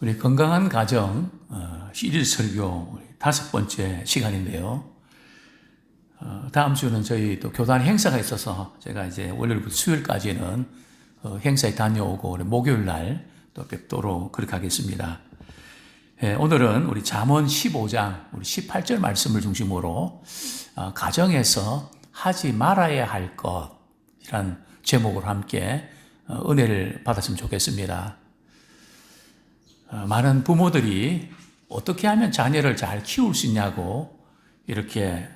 우리 건강한 가정 시리즈 설교 5번째 시간인데요. 다음 주는 저희 또 교단 행사가 있어서 제가 이제 월요일부터 수요일까지는 행사에 다녀오고 목요일 날 또 뵙도록 그렇게 하겠습니다. 오늘은 우리 잠언 15장 우리 18절 말씀을 중심으로 가정에서 하지 말아야 할 것이란 제목으로 함께 은혜를 받았으면 좋겠습니다. 많은 부모들이 어떻게 하면 자녀를 잘 키울 수 있냐고 이렇게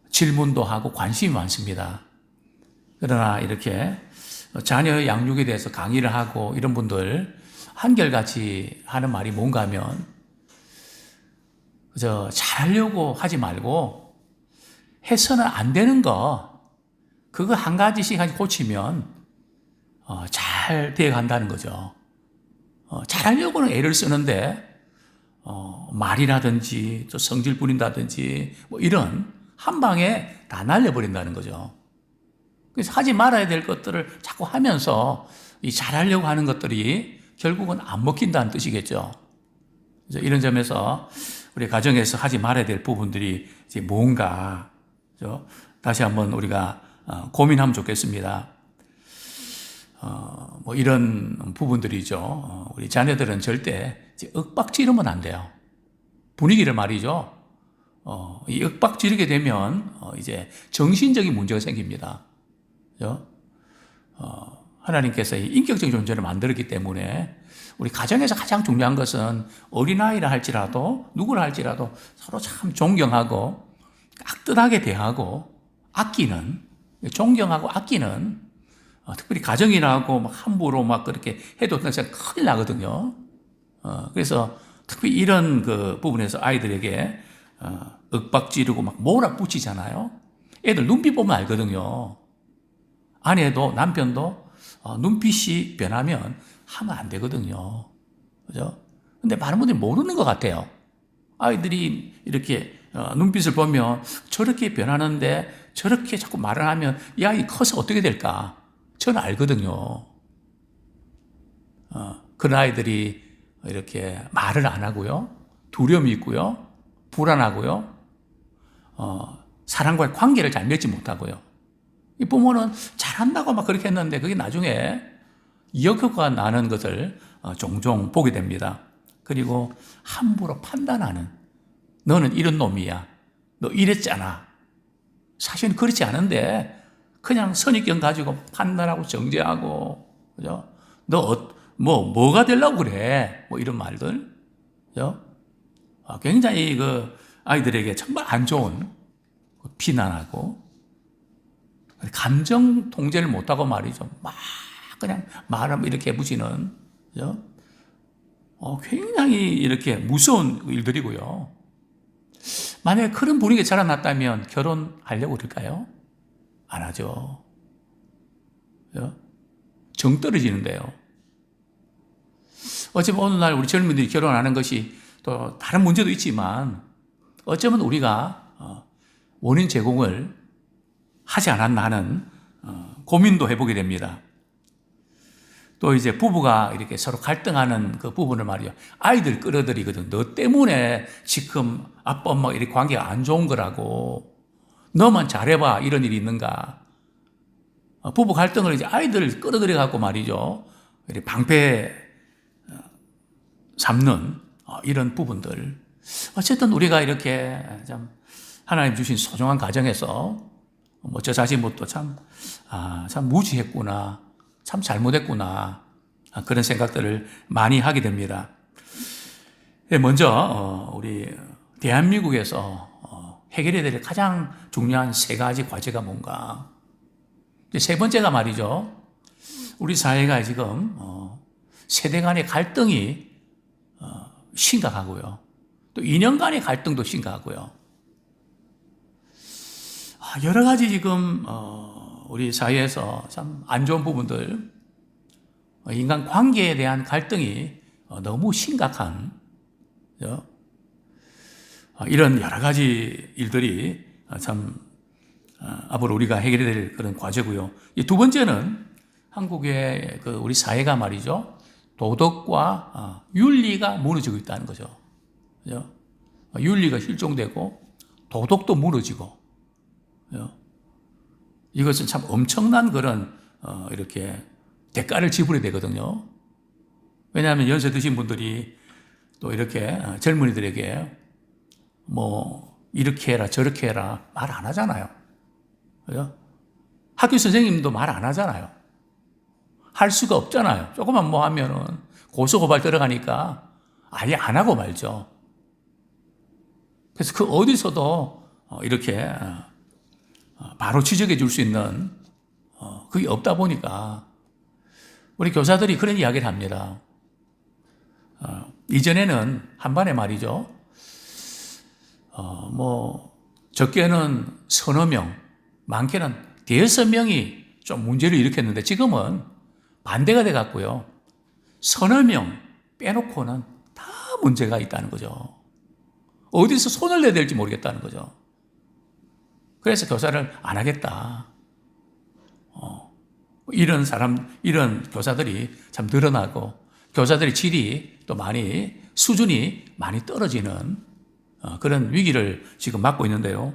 질문도 하고 관심이 많습니다. 그러나 이렇게 자녀 양육에 대해서 강의를 하고 이런 분들 한결같이 하는 말이 뭔가 하면 그저 잘하려고 하지 말고 해서는 안 되는 거 그거 한 가지씩 고치면 잘 되어간다는 거죠. 잘하려고는 애를 쓰는데 말이라든지 또 성질 부린다든지 뭐 이런 한 방에 다 날려버린다는 거죠. 그래서 하지 말아야 될 것들을 자꾸 하면서 이 잘하려고 하는 것들이 결국은 안 먹힌다는 뜻이겠죠. 그래서 이런 점에서 우리 가정에서 하지 말아야 될 부분들이 이제 뭔가 다시 한번 우리가 고민하면 좋겠습니다. 뭐 이런 부분들이죠. 우리 자녀들은 절대 윽박지르면 안 돼요. 분위기를 말이죠. 이 윽박지르게 되면 이제 정신적인 문제가 생깁니다. 그죠? 하나님께서 이 인격적인 존재를 만들었기 때문에 우리 가정에서 가장 중요한 것은 어린아이라 할지라도 누구라 할지라도 서로 참 존경하고 깍듯하게 대하고 아끼는, 존경하고 아끼는, 특별히 가정이라고 막 함부로 막 그렇게 해도 진짜 큰일 나거든요. 그래서 특히 이런 그 부분에서 아이들에게 윽박지르고 막 몰아붙이잖아요. 애들 눈빛 보면 알거든요. 아내도 남편도 눈빛이 변하면 하면 안 되거든요. 그죠? 근데 많은 분들이 모르는 것 같아요. 아이들이 이렇게 눈빛을 보면 저렇게 변하는데 저렇게 자꾸 말을 하면 이 아이 커서 어떻게 될까? 저는 알거든요. 그런 아이들이 이렇게 말을 안 하고요. 두려움이 있고요. 불안하고요. 사람과의 관계를 잘 맺지 못하고요. 이 부모는 잘한다고 막 그렇게 했는데 그게 나중에 역효과가 나는 것을 종종 보게 됩니다. 그리고 함부로 판단하는 너는 이런 놈이야. 너 이랬잖아. 사실은 그렇지 않은데 그냥 선입견 가지고 판단하고 정죄하고 그죠? 너 뭐가 되려고 그래? 뭐 이런 말들. 그죠? 굉장히 그 아이들에게 정말 안 좋은 비난하고 감정 통제를 못하고 말이죠. 막 그냥 말하면 이렇게 해부시는, 그죠? 굉장히 이렇게 무서운 일들이고요. 만약에 그런 분위기가 자라났다면 결혼하려고 그럴까요? 안 하죠. 그죠? 정 떨어지는데요. 어쩌면 오늘날 우리 젊은이들이 결혼하는 것이 또 다른 문제도 있지만 어쩌면 우리가 원인 제공을 하지 않았나 하는 고민도 해보게 됩니다. 또 이제 부부가 이렇게 서로 갈등하는 그 부분을 말이요. 아이들 끌어들이거든. 너 때문에 지금 아빠 엄마가 이렇게 관계가 안 좋은 거라고. 너만 잘해봐. 이런 일이 있는가. 부부 갈등을 이제 아이들 끌어들여갖고 말이죠. 이렇게 방패 삼는 이런 부분들. 어쨌든 우리가 이렇게 참 하나님 주신 소중한 가정에서 저 자신부터 참 무지했구나. 참 잘못했구나. 그런 생각들을 많이 하게 됩니다. 먼저, 우리 대한민국에서 해결해야 될 가장 중요한 3가지 과제가 뭔가. 세 번째가 말이죠. 우리 사회가 지금 세대 간의 갈등이 심각하고요. 또 인연 간의 갈등도 심각하고요. 여러 가지 지금 우리 사회에서 참 안 좋은 부분들, 인간 관계에 대한 갈등이 너무 심각한 이런 여러 가지 일들이 참 앞으로 우리가 해결해야 될 그런 과제고요. 두 번째는 한국의 우리 사회가 말이죠. 도덕과 윤리가 무너지고 있다는 거죠. 그죠? 윤리가 실종되고 도덕도 무너지고, 그죠? 이것은 참 엄청난 그런 이렇게 대가를 지불해야 되거든요. 왜냐하면 연세 드신 분들이 또 이렇게 젊은이들에게 뭐 이렇게 해라 저렇게 해라 말 안 하잖아요. 그죠? 학교 선생님도 말 안 하잖아요. 할 수가 없잖아요. 조금만 뭐 하면은 고소고발 들어가니까 아예 안 하고 말죠. 그래서 그 어디서도 이렇게 바로 지적해 줄 수 있는 그게 없다 보니까 우리 교사들이 그런 이야기를 합니다. 이전에는 한 반에 말이죠. 뭐 적게는 서너 명, 많게는 대여섯 명이 좀 문제를 일으켰는데 지금은 반대가 돼 갖고요. 서너 명 빼놓고는 다 문제가 있다는 거죠. 어디서 손을 내야 될지 모르겠다는 거죠. 그래서 교사를 안 하겠다. 이런 교사들이 참 늘어나고 교사들의 질이 또 수준이 많이 떨어지는 그런 위기를 지금 맞고 있는데요.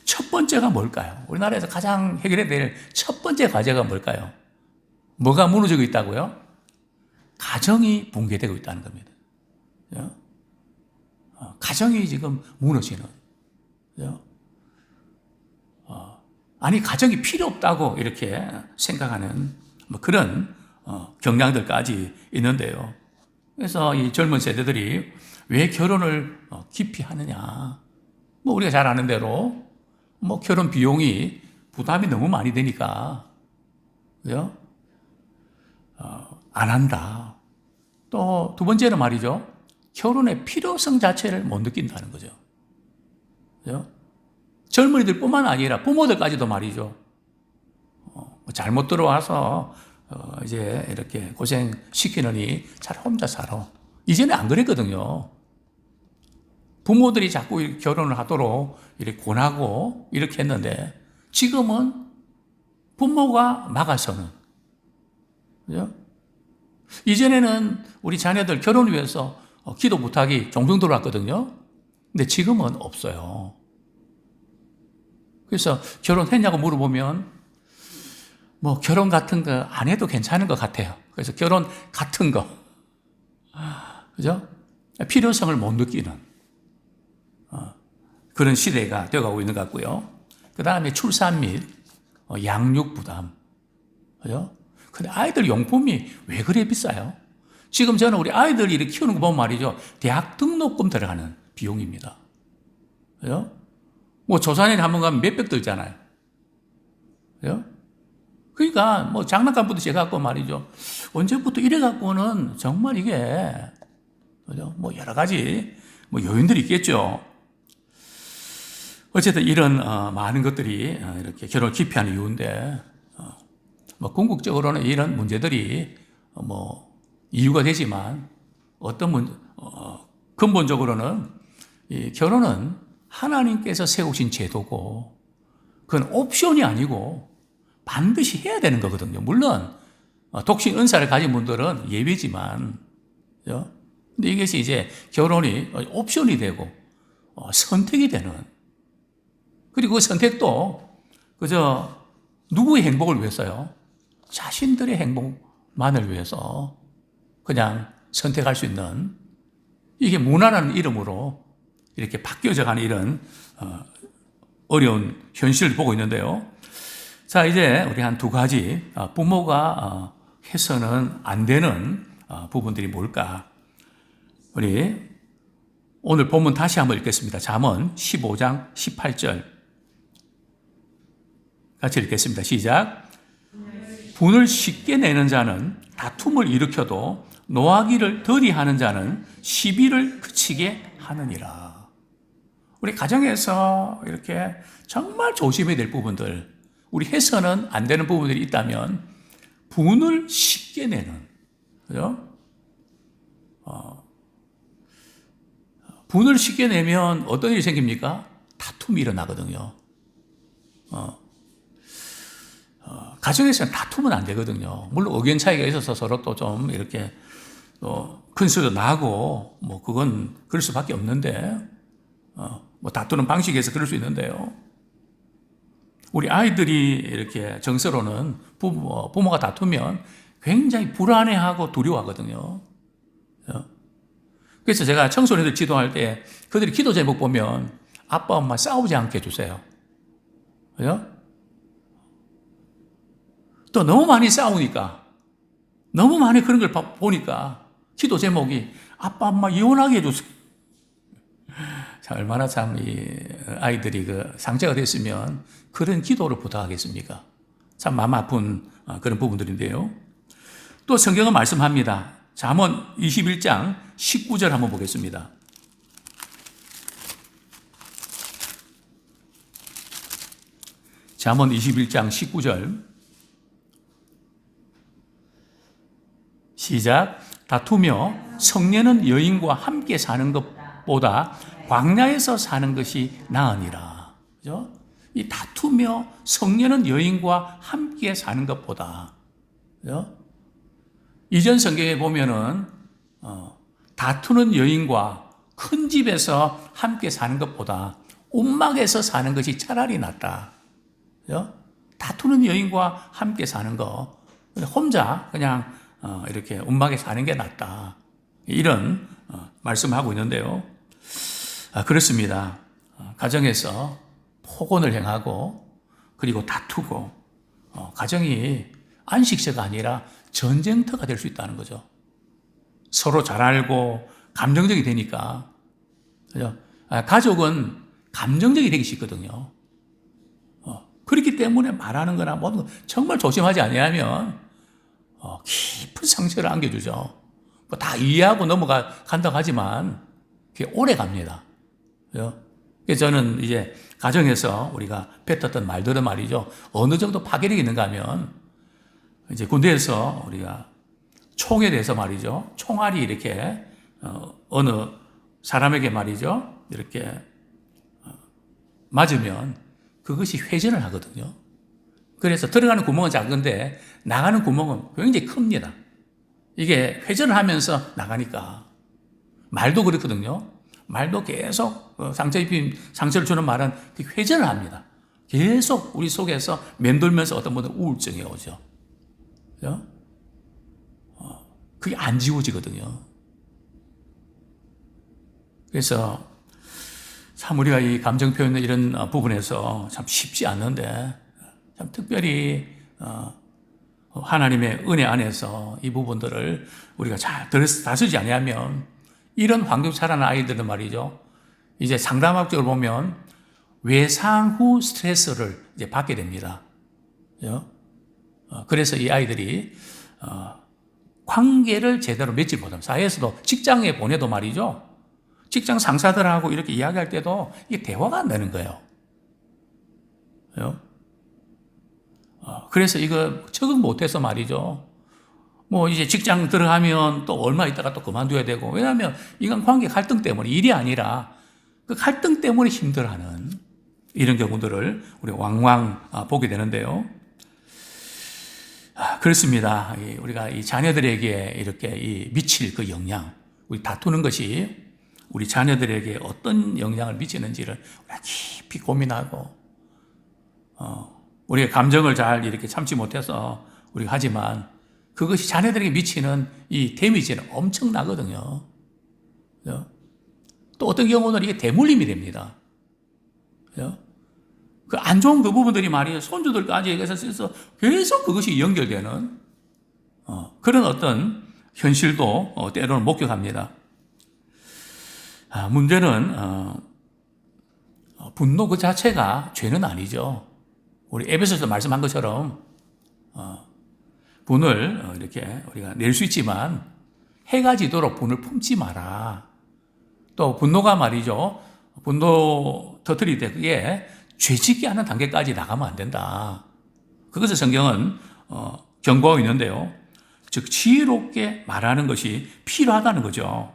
첫 번째가 뭘까요? 우리나라에서 가장 해결해야 될 첫 번째 과제가 뭘까요? 뭐가 무너지고 있다고요? 가정이 붕괴되고 있다는 겁니다. 가정이 지금 무너지는. 아니, 가정이 필요 없다고 이렇게 생각하는 뭐 그런 경향들까지 있는데요. 그래서 이 젊은 세대들이 왜 결혼을 깊이 하느냐. 뭐 우리가 잘 아는 대로 뭐 결혼 비용이 부담이 너무 많이 되니까, 그죠? 안 한다. 또 두 번째는 말이죠. 결혼의 필요성 자체를 못 느낀다는 거죠. 그죠? 젊은이들 뿐만 아니라 부모들까지도 말이죠. 잘못 들어와서 이제 이렇게 고생시키느니 잘 혼자 살아. 이전에 안 그랬거든요. 부모들이 자꾸 결혼을 하도록 이렇게 권하고 이렇게 했는데 지금은 부모가 막아서는. 그죠? 이전에는 우리 자녀들 결혼을 위해서 기도 부탁이 종종 들어왔거든요. 근데 지금은 없어요. 그래서 결혼했냐고 물어보면 뭐 결혼 같은 거 안 해도 괜찮은 것 같아요. 그래서 결혼 같은 거, 그죠? 필요성을 못 느끼는 그런 시대가 되어가고 있는 것 같고요. 그 다음에 출산 및 양육 부담, 그죠? 근데 아이들 용품이 왜 그래 비싸요? 지금 저는 우리 아이들이 이렇게 키우는 거 보면 말이죠. 대학 등록금 들어가는 비용입니다. 그죠? 뭐 조선에 한번 가면 몇백 들잖아요. 그죠? 그러니까 뭐 장난감부터 시작해갖고 말이죠. 언제부터 이래갖고는 정말 이게, 그죠? 뭐 여러 가지 뭐 요인들이 있겠죠. 어쨌든 이런 많은 것들이 이렇게 결혼을 기피하는 이유인데, 뭐 궁극적으로는 이런 문제들이 뭐 이유가 되지만 근본적으로는 이 결혼은 하나님께서 세우신 제도고 그건 옵션이 아니고 반드시 해야 되는 거거든요. 물론 독신 은사를 가진 분들은 예외지만, 그죠? 근데 이것이 이제 결혼이 옵션이 되고 선택이 되는, 그리고 그 선택도 그저 누구의 행복을 위해서요? 자신들의 행복만을 위해서 그냥 선택할 수 있는, 이게 문화라는 이름으로 이렇게 바뀌어져 가는 이런 어려운 현실을 보고 있는데요. 자, 이제 우리 한 두 가지 부모가 해서는 안 되는 부분들이 뭘까? 우리 오늘 본문 다시 한번 읽겠습니다. 잠언 15장 18절 같이 읽겠습니다. 시작. 분을 쉽게 내는 자는 다툼을 일으켜도 노하기를 덜이 하는 자는 시비를 그치게 하느니라. 우리 가정에서 이렇게 정말 조심해야 될 부분들, 우리 해서는 안 되는 부분들이 있다면 분을 쉽게 내는, 그죠? 분을 쉽게 내면 어떤 일이 생깁니까? 다툼이 일어나거든요. 가정에서는 다투면 안 되거든요. 물론 의견 차이가 있어서 서로 또 좀 이렇게 큰 소리도 나고, 그건 그럴 수밖에 없는데, 다투는 방식에서 그럴 수 있는데요. 우리 아이들이 이렇게 정서로는 부모가 다투면 굉장히 불안해하고 두려워하거든요. 그래서 제가 청소년들 지도할 때 그들이 기도 제목 보면 아빠, 엄마 싸우지 않게 해주세요. 그죠? 또 너무 많이 싸우니까, 너무 많이 그런 걸 보니까 기도 제목이 아빠, 엄마 이혼하게 해주세요. 자, 얼마나 참 이 아이들이 상처가 됐으면 그런 기도를 부탁하겠습니까? 참 마음 아픈 그런 부분들인데요. 또 성경은 말씀합니다. 잠언 21장 19절 한번 보겠습니다. 잠언 21장 19절 시작. 다투며 성내는 여인과 함께 사는 것보다 광야에서 사는 것이 나으니라. 그죠? 이 다투며 성내는 여인과 함께 사는 것보다. 그죠? 이전 성경에 보면은 다투는 여인과 큰 집에서 함께 사는 것보다 움막에서 사는 것이 차라리 낫다. 그죠? 다투는 여인과 함께 사는 거, 혼자 그냥 이렇게 움막에 사는 게 낫다. 이런 말씀을 하고 있는데요. 그렇습니다. 가정에서 폭언을 행하고 그리고 다투고 가정이 안식처가 아니라 전쟁터가 될 수 있다는 거죠. 서로 잘 알고 감정적이 되니까. 그죠? 가족은 감정적이 되기 쉽거든요. 그렇기 때문에 말하는 거나 모든 거 정말 조심하지 않으면 깊은 상처를 안겨주죠. 다 이해하고 넘어간다고 하지만 그게 오래 갑니다. 그죠? 그래서 저는 이제 가정에서 우리가 뱉었던 말들은 말이죠. 어느 정도 파괴력이 있는가 하면 이제 군대에서 우리가 총에 대해서 말이죠. 총알이 이렇게 어느 사람에게 말이죠. 이렇게 맞으면 그것이 회전을 하거든요. 그래서 들어가는 구멍은 작은데 나가는 구멍은 굉장히 큽니다. 이게 회전을 하면서 나가니까. 말도 그렇거든요. 말도 계속 상처를 주는 말은 회전을 합니다. 계속 우리 속에서 맴돌면서 어떤 분은 우울증이 오죠. 그죠? 그게 안 지워지거든요. 그래서 참 우리가 이 감정 표현의 이런 부분에서 참 쉽지 않는데 참 특별히 하나님의 은혜 안에서 이 부분들을 우리가 잘 다스리지 않으면 이런 환경 자라는 아이들은 말이죠. 이제 상담학적으로 보면 외상 후 스트레스를 이제 받게 됩니다. 그래서 이 아이들이 관계를 제대로 맺지 못하면 사회에서도 직장에 보내도 말이죠. 직장 상사들하고 이렇게 이야기할 때도 이게 대화가 안 되는 거예요. 그래서 이거 적응 못해서 말이죠. 이제 직장 들어가면 또 얼마 있다가 또 그만둬야 되고, 왜냐하면 인간 관계 갈등 때문에 일이 아니라 그 갈등 때문에 힘들어하는 이런 경우들을 우리 왕왕 보게 되는데요. 그렇습니다. 우리가 이 자녀들에게 이렇게 미칠 그 영향, 우리 다투는 것이 우리 자녀들에게 어떤 영향을 미치는지를 우리가 깊이 고민하고, 우리가 감정을 잘 이렇게 참지 못해서 우리가 하지만 그것이 자녀들에게 미치는 이 데미지는 엄청나거든요. 또 어떤 경우는 이게 대물림이 됩니다. 그 안 좋은 그 부분들이 말이에요. 손주들까지 해서 계속 그것이 연결되는 그런 어떤 현실도 때로는 목격합니다. 문제는 분노 그 자체가 죄는 아니죠. 우리 에베소서 말씀한 것처럼 분을 이렇게 우리가 낼 수 있지만 해가 지도록 분을 품지 마라. 또 분노가 말이죠. 분노 터뜨릴 때 그게 죄짓게 하는 단계까지 나가면 안 된다. 그것을 성경은 경고하고 있는데요. 즉 지혜롭게 말하는 것이 필요하다는 거죠.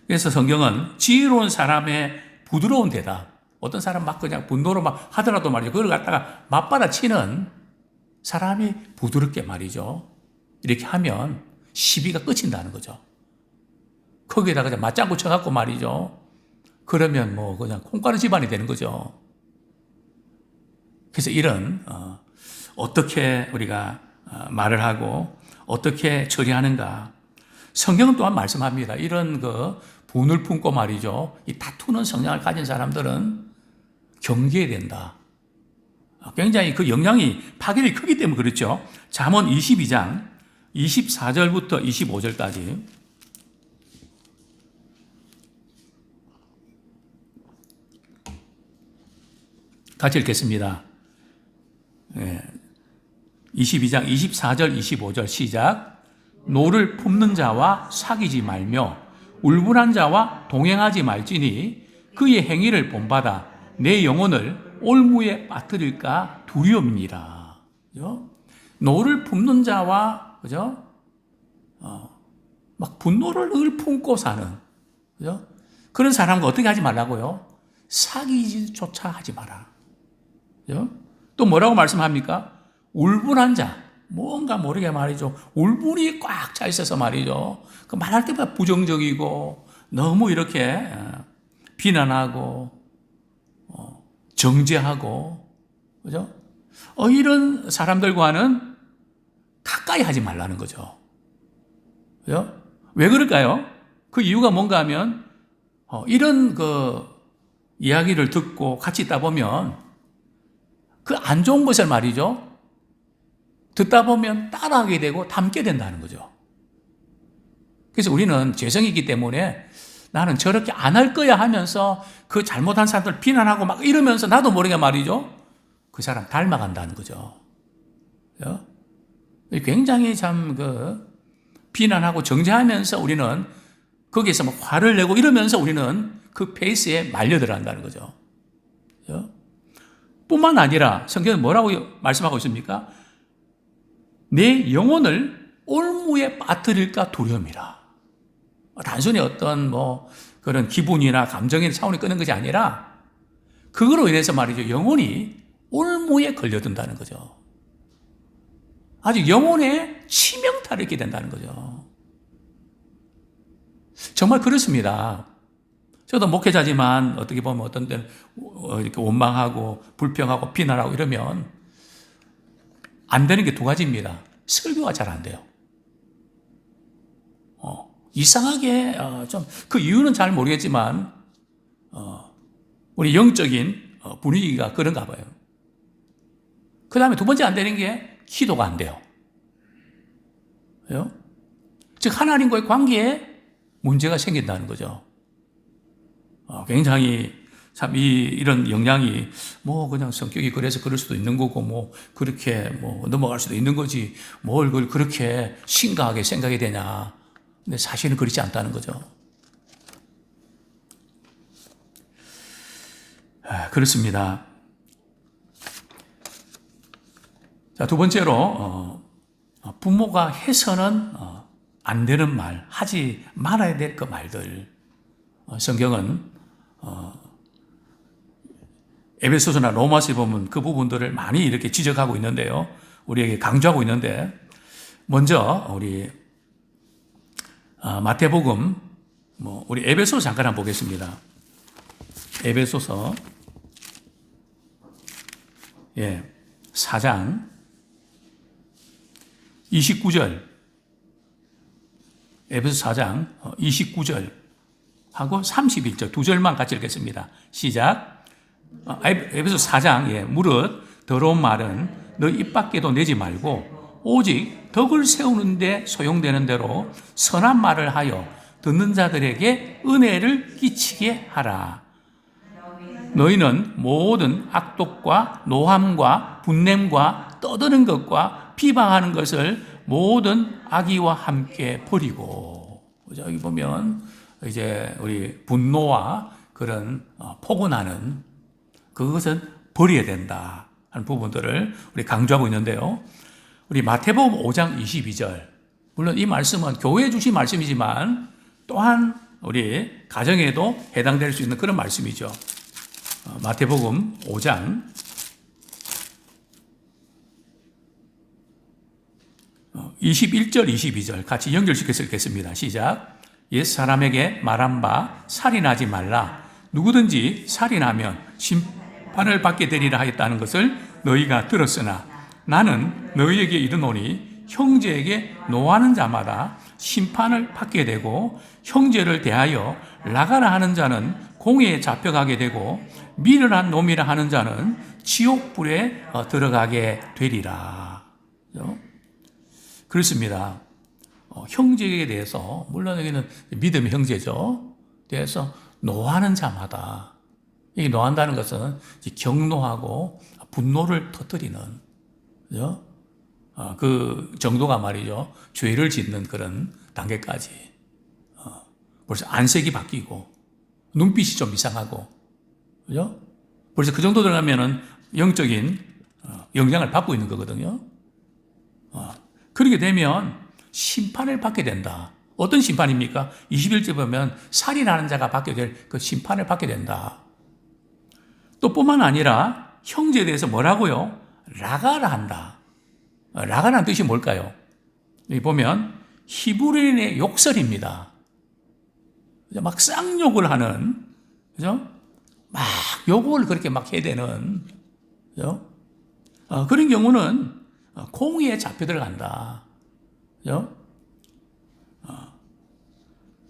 그래서 성경은 지혜로운 사람의 부드러운 대답, 어떤 사람 막 그냥 분노로 막 하더라도 말이죠. 그걸 갖다가 맞받아치는 사람이 부드럽게 말이죠. 이렇게 하면 시비가 끝인다는 거죠. 거기에다가 맞장구 쳐갖고 말이죠. 그러면 뭐 그냥 콩가루 집안이 되는 거죠. 그래서 이런 어떻게 우리가 말을 하고 어떻게 처리하는가. 성경은 또한 말씀합니다. 이런 그 분을 품고 말이죠. 이 다투는 성향을 가진 사람들은 경계해야 된다. 굉장히 그 영향이 파괴력이 크기 때문에 그렇죠. 잠언 22장 24절부터 25절까지 같이 읽겠습니다. 22장 24절 25절 시작. 노를 품는 자와 사귀지 말며 울분한 자와 동행하지 말지니 그의 행위를 본받아 내 영혼을 올무에 빠뜨릴까 두려움이니라. 그죠? 노를 품는 자와 그죠? 막 분노를 늘 품고 사는 그죠? 그런 사람과 어떻게 하지 말라고요? 사귀지조차 하지 마라. 그죠? 또 뭐라고 말씀합니까? 울분한 자, 뭔가 모르게 말이죠. 울분이 꽉 차 있어서 말이죠. 그 말할 때마다 부정적이고 너무 이렇게 비난하고 정죄하고 그죠? 이런 사람들과는 가까이 하지 말라는 거죠. 그죠? 왜 그럴까요? 그 이유가 뭔가 하면 이런 그 이야기를 듣고 같이 있다 보면 그 안 좋은 것을 말이죠. 듣다 보면 따라하게 되고 닮게 된다는 거죠. 그래서 우리는 죄성이 있기 때문에 나는 저렇게 안 할 거야 하면서 그 잘못한 사람들 비난하고 막 이러면서 나도 모르게 말이죠. 그 사람 닮아간다는 거죠. 굉장히 참 비난하고 정죄하면서 우리는 거기에서 막 화를 내고 이러면서 우리는 그 페이스에 말려들어간다는 거죠. 뿐만 아니라 성경은 뭐라고 말씀하고 있습니까? 내 영혼을 올무에 빠뜨릴까 두려움이라. 단순히 어떤 그런 기분이나 감정의 차원이 끄는 것이 아니라 그거로 인해서 말이죠. 영혼이 올무에 걸려든다는 거죠. 아주 영혼에 치명타를 입게 된다는 거죠. 정말 그렇습니다. 저도 목회자지만 어떻게 보면 어떤 때는 이렇게 원망하고 불평하고 비난하고 이러면 안 되는 게 두 가지입니다. 설교가 잘 안 돼요. 이상하게 좀 그 이유는 잘 모르겠지만 우리 영적인 분위기가 그런가 봐요. 그 다음에 두 번째 안 되는 게 기도가 안 돼요. 즉 하나님과의 관계에 문제가 생긴다는 거죠. 굉장히 참 이런 영향이 그냥 성격이 그래서 그럴 수도 있는 거고 그렇게 넘어갈 수도 있는 거지 뭘 그걸 그렇게 심각하게 생각이 되냐. 근데 사실은 그렇지 않다는 거죠. 그렇습니다. 자, 두 번째로 부모가 해서는 안 되는 말, 하지 말아야 될 그 말들. 성경은 에베소서나 로마서에 보면 그 부분들을 많이 이렇게 지적하고 있는데요. 우리에게 강조하고 있는데 먼저 우리 마태복음 우리 에베소서 잠깐 한번 보겠습니다. 에베소서 4장 29절 에베소 4장 29절 하고 31절 두 절만 같이 읽겠습니다. 시작. 에베소 4장 무릇 더러운 말은 너 입 밖에도 내지 말고 오직 덕을 세우는 데 소용되는 대로 선한 말을 하여 듣는 자들에게 은혜를 끼치게 하라. 너희는 모든 악독과 노함과 분냄과 떠드는 것과 비방하는 것을 모든 악의와 함께 버리고. 여기 보면 이제 우리 분노와 그런 포근하는 그것은 버려야 된다 하는 부분들을 우리 강조하고 있는데요. 우리 마태복음 5장 22절. 물론 이 말씀은 교회에 주신 말씀이지만 또한 우리 가정에도 해당될 수 있는 그런 말씀이죠. 마태복음 5장 21절, 22절 같이 연결시켜서 읽겠습니다. 시작. 옛 사람에게 말한 바 살인하지 말라. 누구든지 살인하면 심판을 받게 되리라 하였다는 것을 너희가 들었으나 나는 너희에게 이르노니 형제에게 노하는 자마다 심판을 받게 되고 형제를 대하여 나가라 하는 자는 공회에 잡혀가게 되고 미련한 놈이라 하는 자는 지옥불에 들어가게 되리라. 그렇습니다. 형제에 대해서 물론 여기는 믿음의 형제죠. 대해서 노하는 자마다 이 노한다는 것은 경노하고 분노를 터뜨리는 그죠? 그 정도가 말이죠. 죄를 짓는 그런 단계까지 벌써 안색이 바뀌고 눈빛이 좀 이상하고 그죠? 벌써 그 정도 들어가면은 영적인 영향을 받고 있는 거거든요. 그렇게 되면 심판을 받게 된다. 어떤 심판입니까? 21절 보면 살인하는 자가 받게 될 그 심판을 받게 된다. 또 뿐만 아니라 형제에 대해서 뭐라고요? 라가라 한다. 라가라는 뜻이 뭘까요? 여기 보면 히브리인의 욕설입니다. 막 쌍욕을 하는, 그죠? 막 욕을 그렇게 막 해야 되는, 그죠? 그런 경우는 공의에 잡혀 들어간다. 그죠?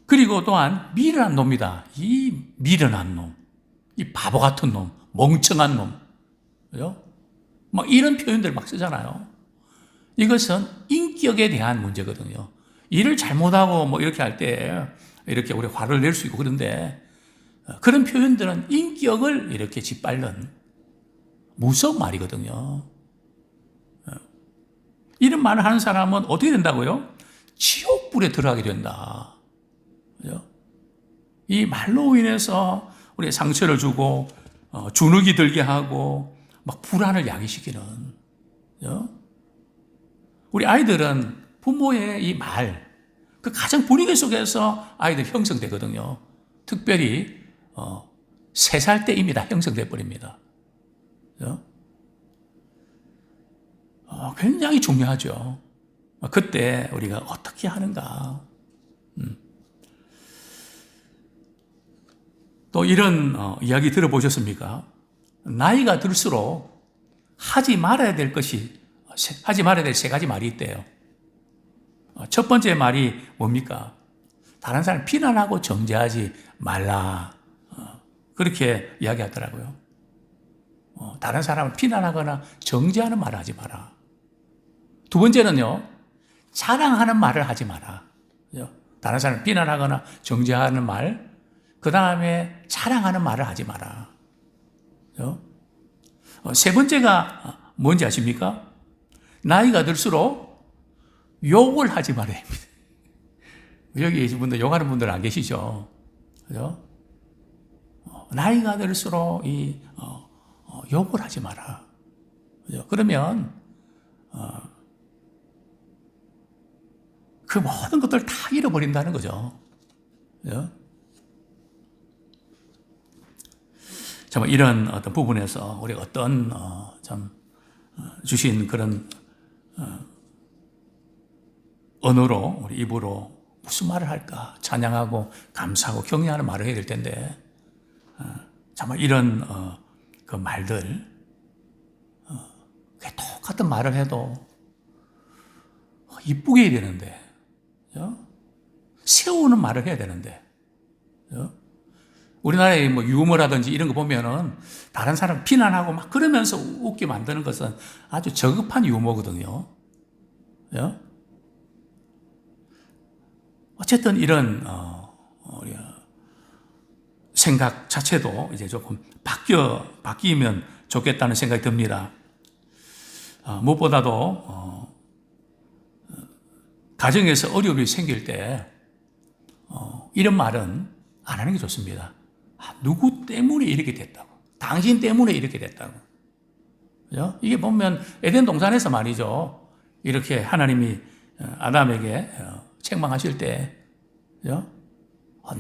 그리고 또한 미련한 놈이다. 이 미련한 놈, 이 바보 같은 놈, 멍청한 놈, 그죠? 막 이런 표현들 막 쓰잖아요. 이것은 인격에 대한 문제거든요. 일을 잘못하고 뭐 이렇게 할 때 이렇게 우리 화를 낼 수 있고 그런데 그런 표현들은 인격을 이렇게 짓밟는 무서운 말이거든요. 이런 말을 하는 사람은 어떻게 된다고요? 지옥불에 들어가게 된다. 그죠? 이 말로 인해서 우리 상처를 주고 주눅이 들게 하고 막 불안을 야기시키는. 그죠? 우리 아이들은 부모의 이 말, 그 가정 분위기 속에서 아이들 형성되거든요. 특별히 3살 때입니다. 형성돼 버립니다. 그죠? 굉장히 중요하죠. 그때 우리가 어떻게 하는가. 또 이런 이야기 들어보셨습니까? 나이가 들수록 하지 말아야 될 3가지 말이 있대요. 첫 번째 말이 뭡니까? 다른 사람 비난하고 정죄하지 말라. 그렇게 이야기하더라고요. 다른 사람을 비난하거나 정죄하는 말을 하지 마라. 두 번째는요, 자랑하는 말을 하지 마라. 다른 사람을 비난하거나 정죄하는 말, 그 다음에 자랑하는 말을 하지 마라. 세 번째가 뭔지 아십니까? 나이가 들수록 욕을 하지 말아야 합니다. 여기 계신 분들, 욕하는 분들 안 계시죠? 그죠? 나이가 들수록 욕을 하지 마라. 그죠? 그러면, 그 모든 것들을 다 잃어버린다는 거죠. 그죠? 참, 이런 어떤 부분에서 우리가 어떤, 주신 그런, 언어로, 우리 입으로 무슨 말을 할까? 찬양하고, 감사하고, 격려하는 말을 해야 될 텐데, 정말 이런, 그 말들, 똑같은 말을 해도, 이쁘게 해야 되는데, 세우는 말을 해야 되는데, 우리나라의 뭐 유머라든지 이런 거 보면은 다른 사람 비난하고 막 그러면서 웃게 만드는 것은 아주 저급한 유머거든요. 어쨌든 이런 생각 자체도 이제 조금 바뀌면 좋겠다는 생각이 듭니다. 무엇보다도 가정에서 어려움이 생길 때 이런 말은 안 하는 게 좋습니다. 누구 때문에 이렇게 됐다고. 당신 때문에 이렇게 됐다고. 그죠? 이게 보면 에덴 동산에서 말이죠. 이렇게 하나님이 아담에게 책망하실 때, 그죠?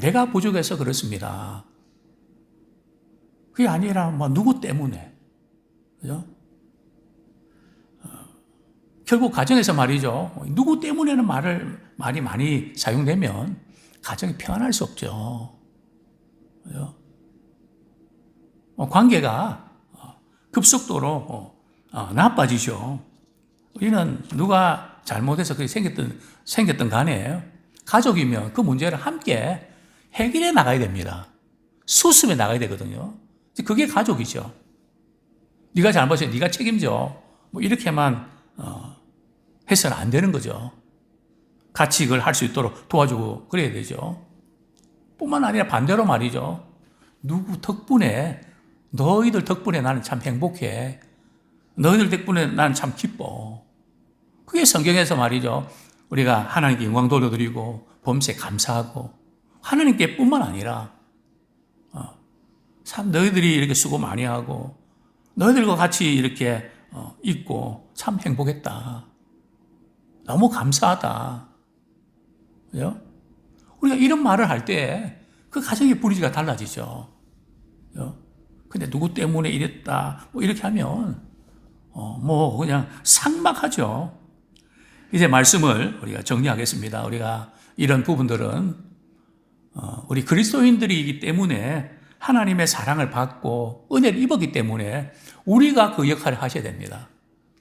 내가 부족해서 그렇습니다. 그게 아니라 뭐 누구 때문에. 그죠? 결국 가정에서 말이죠. 누구 때문에는 말이 많이 사용되면 가정이 평안할 수 없죠. 관계가 급속도로 나빠지죠. 우리는 누가 잘못해서 그게 생겼던 간에 가족이면 그 문제를 함께 해결해 나가야 됩니다. 수습해 나가야 되거든요. 그게 가족이죠. 네가 잘못해 네가 책임져. 뭐 이렇게만 해서는 안 되는 거죠. 같이 이걸 할 수 있도록 도와주고 그래야 되죠. 뿐만 아니라 반대로 말이죠. 너희들 덕분에 나는 참 행복해. 너희들 덕분에 나는 참 기뻐. 그게 성경에서 말이죠. 우리가 하나님께 영광 돌려드리고 범사에 감사하고 하나님께 뿐만 아니라 참 너희들이 이렇게 수고 많이 하고 너희들과 같이 이렇게 있고 참 행복했다. 너무 감사하다. 그죠? 우리가 이런 말을 할 때 그 가정의 분위기가 달라지죠. 그죠? 근데 누구 때문에 이랬다. 뭐 이렇게 하면 뭐 그냥 삭막하죠. 이제 말씀을 우리가 정리하겠습니다. 우리가 이런 부분들은 우리 그리스도인들이기 때문에 하나님의 사랑을 받고 은혜를 입었기 때문에 우리가 그 역할을 하셔야 됩니다.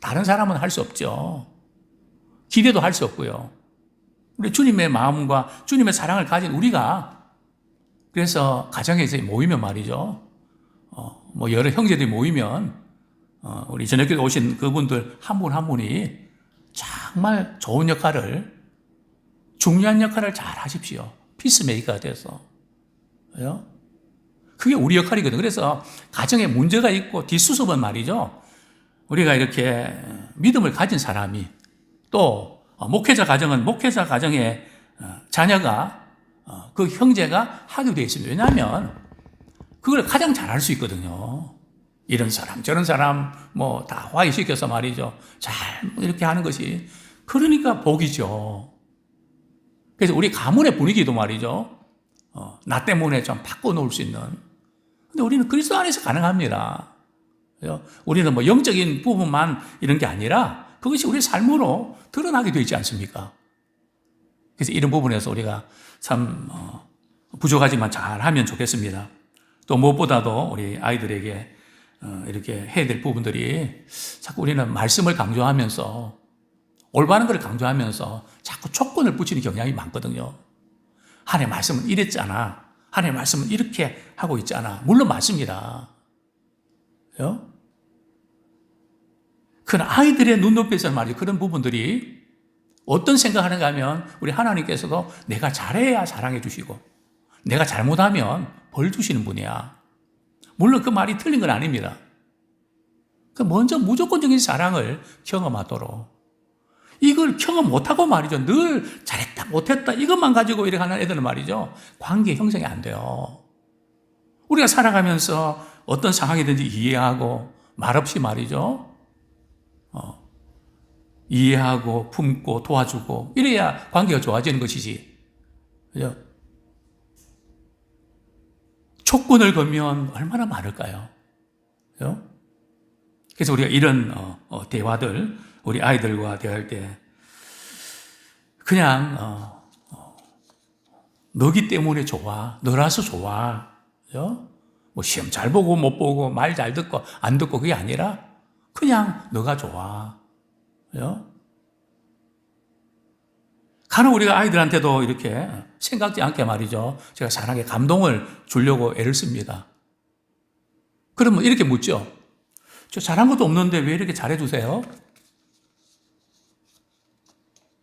다른 사람은 할 수 없죠. 기대도 할 수 없고요. 우리 주님의 마음과 주님의 사랑을 가진 우리가 그래서 가정에서 모이면 말이죠. 뭐 여러 형제들이 모이면 우리 저녁에 오신 그분들 한 분 한 분이 정말 좋은 역할을 중요한 역할을 잘 하십시오. 피스메이커가 돼서. 그죠? 그게 우리 역할이거든요. 그래서 가정에 문제가 있고 뒷수습은 말이죠. 우리가 이렇게 믿음을 가진 사람이 또 목회자 가정의 자녀가 그 형제가 하게 되어 있습니다. 왜냐하면 그걸 가장 잘할 수 있거든요. 이런 사람 저런 사람 뭐 다 화해시켜서 말이죠. 잘 이렇게 하는 것이 그러니까 복이죠. 그래서 우리 가문의 분위기도 말이죠. 나 때문에 좀 바꿔놓을 수 있는. 근데 우리는 그리스도 안에서 가능합니다. 우리는 뭐 영적인 부분만 이런 게 아니라 그것이 우리 삶으로 드러나게 되어 있지 않습니까? 그래서 이런 부분에서 우리가 참 부족하지만 잘하면 좋겠습니다. 또 무엇보다도 우리 아이들에게 이렇게 해야 될 부분들이 자꾸 우리는 말씀을 강조하면서 올바른 걸 강조하면서 자꾸 조건을 붙이는 경향이 많거든요. 하나님의 말씀은 이랬잖아. 하나님의 말씀은 이렇게 하고 있잖아. 물론 맞습니다. 그러나 아이들의 눈높이에서는 말이죠. 그런 부분들이 어떤 생각을 하는가 하면 우리 하나님께서도 내가 잘해야 사랑해 주시고 내가 잘못하면 벌 주시는 분이야. 물론 그 말이 틀린 건 아닙니다. 먼저 무조건적인 사랑을 경험하도록. 이걸 경험 못하고 말이죠. 늘 잘했다, 못했다, 이것만 가지고 이렇게 하는 애들은 말이죠. 관계 형성이 안 돼요. 우리가 살아가면서 어떤 상황이든지 이해하고, 말없이 말이죠. 이해하고, 품고, 도와주고, 이래야 관계가 좋아지는 것이지. 그죠? 조건을 걸면 얼마나 많을까요? 그죠? 그래서 우리가 이런 대화들, 우리 아이들과 대화할 때 그냥 너기 때문에 좋아, 너라서 좋아, 그죠? 뭐 시험 잘 보고 못 보고 말 잘 듣고 안 듣고 그게 아니라 그냥 너가 좋아, 그죠? 간혹 우리가 아이들한테도 이렇게 생각지 않게 말이죠. 제가 사랑에 감동을 주려고 애를 씁니다. 그러면 이렇게 묻죠. 저 잘한 것도 없는데 왜 이렇게 잘해주세요?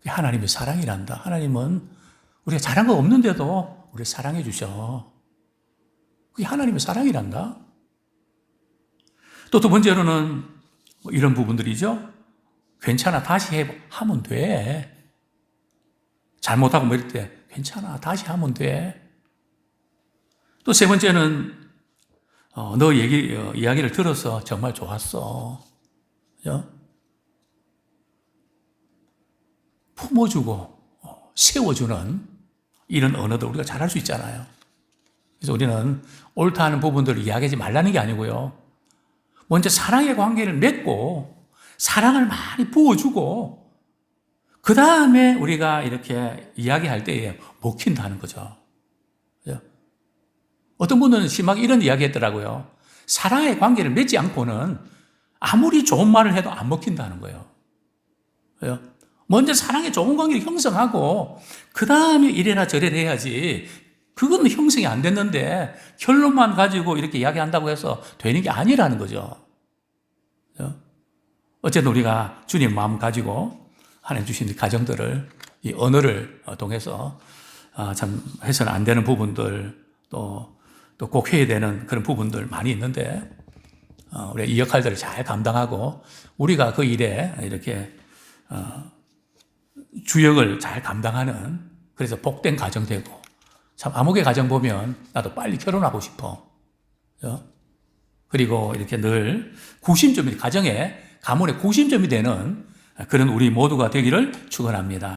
하나님의 사랑이란다. 하나님은 우리가 잘한 거 없는데도 우리를 사랑해 주셔. 그게 하나님의 사랑이란다. 또 두 번째로는 이런 부분들이죠. 괜찮아, 다시 하면 돼. 잘못하고 뭐 이럴 때 괜찮아, 다시 하면 돼. 또 세 번째는 너 이야기를 들어서 정말 좋았어. 그죠? 품어주고 세워주는 이런 언어도 우리가 잘할 수 있잖아요. 그래서 우리는 옳다 하는 부분들을 이야기하지 말라는 게 아니고요. 먼저 사랑의 관계를 맺고 사랑을 많이 부어주고 그 다음에 우리가 이렇게 이야기할 때에 먹힌다는 거죠. 그죠? 어떤 분은 심하게 이런 이야기 했더라고요. 사랑의 관계를 맺지 않고는 아무리 좋은 말을 해도 안 먹힌다는 거예요. 그죠? 먼저 사랑의 좋은 관계를 형성하고 그 다음에 이래라 저래라 해야지. 그건 형성이 안 됐는데 결론만 가지고 이렇게 이야기한다고 해서 되는 게 아니라는 거죠. 그죠? 어쨌든 우리가 주님 마음 가지고 하나님 주신 가정들을 이 언어를 통해서 참 해서는 안 되는 부분들 또 꼭 해야 되는 그런 부분들 많이 있는데 우리가 이 역할들을 잘 감당하고 우리가 그 일에 이렇게 주역을 잘 감당하는 그래서 복된 가정 되고 참 암흑의 가정 보면 나도 빨리 결혼하고 싶어. 그죠? 그리고 이렇게 늘 구심점이 가정의 가문의 구심점이 되는 그런 우리 모두가 되기를 축원합니다.